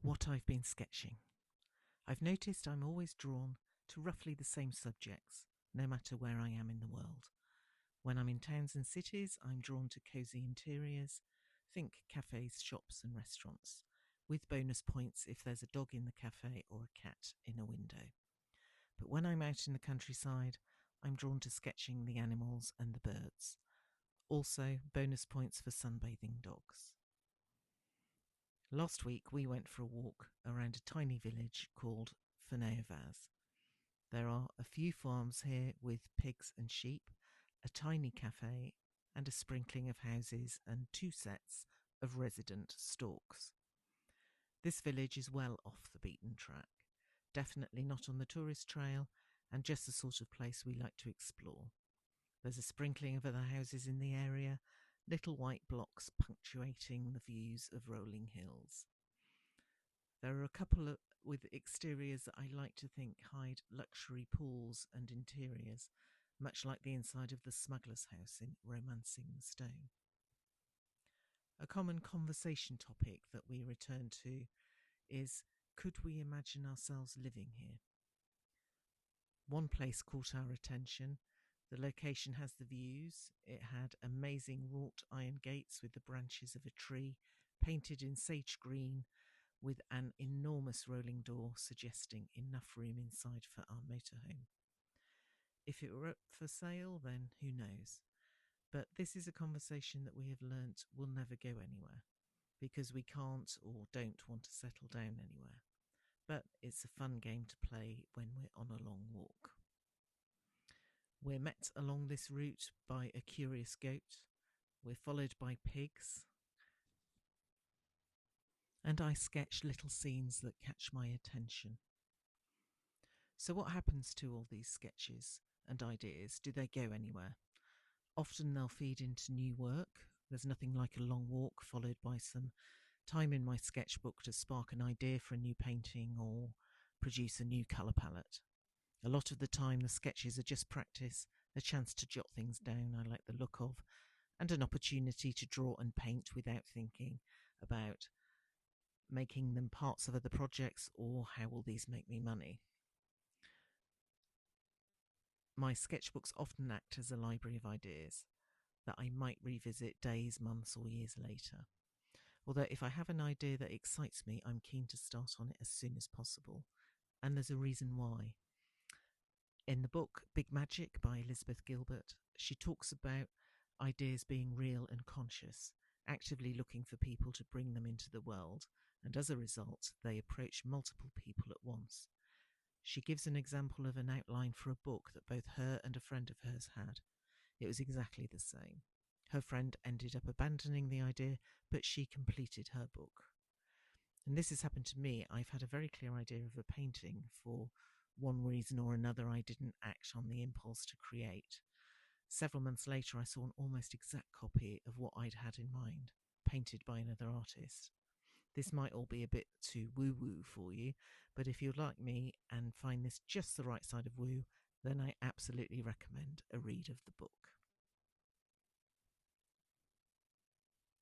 What I've been sketching. I've noticed I'm always drawn to roughly the same subjects, no matter where I am in the world. When I'm in towns and cities, I'm drawn to cosy interiors, think cafes, shops, and restaurants, with bonus points if there's a dog in the cafe or a cat in a window. But when I'm out in the countryside, I'm drawn to sketching the animals and the birds. Also, bonus points for sunbathing dogs. Last week we went for a walk around a tiny village called Ferneovaz. There are a few farms here with pigs and sheep, a tiny cafe, and a sprinkling of houses and two sets of resident storks. This village is well off the beaten track, definitely not on the tourist trail, and just the sort of place we like to explore. There's a sprinkling of other houses in the area, little white blocks punctuating the views of rolling hills. There are a couple with exteriors that I like to think hide luxury pools and interiors, much like the inside of the smuggler's house in Romancing the Stone. A common conversation topic that we return to is, could we imagine ourselves living here? One place caught our attention. The location has the views. It had amazing wrought iron gates with the branches of a tree painted in sage green, with an enormous rolling door suggesting enough room inside for our motorhome. If it were up for sale, then who knows? But this is a conversation that we have learnt will never go anywhere, because we can't or don't want to settle down anywhere. But it's a fun game to play when we're on a long walk. We're met along this route by a curious goat. We're followed by pigs. And I sketch little scenes that catch my attention. So what happens to all these sketches and ideas? Do they go anywhere? Often they'll feed into new work. There's nothing like a long walk followed by some time in my sketchbook to spark an idea for a new painting or produce a new colour palette. A lot of the time the sketches are just practice, a chance to jot things down I like the look of, and an opportunity to draw and paint without thinking about making them parts of other projects or how will these make me money. My sketchbooks often act as a library of ideas that I might revisit days, months or years later. Although if I have an idea that excites me, I'm keen to start on it as soon as possible. And there's a reason why. In the book Big Magic by Elizabeth Gilbert, she talks about ideas being real and conscious, actively looking for people to bring them into the world, and as a result, they approach multiple people at once. She gives an example of an outline for a book that both her and a friend of hers had. It was exactly the same. Her friend ended up abandoning the idea, but she completed her book. And this has happened to me. I've had a very clear idea of a painting. For one reason or another, I didn't act on the impulse to create. Several months later, I saw an almost exact copy of what I'd had in mind, painted by another artist. This might all be a bit too woo-woo for you, but if you're like me and find this just the right side of woo, then I absolutely recommend a read of the book.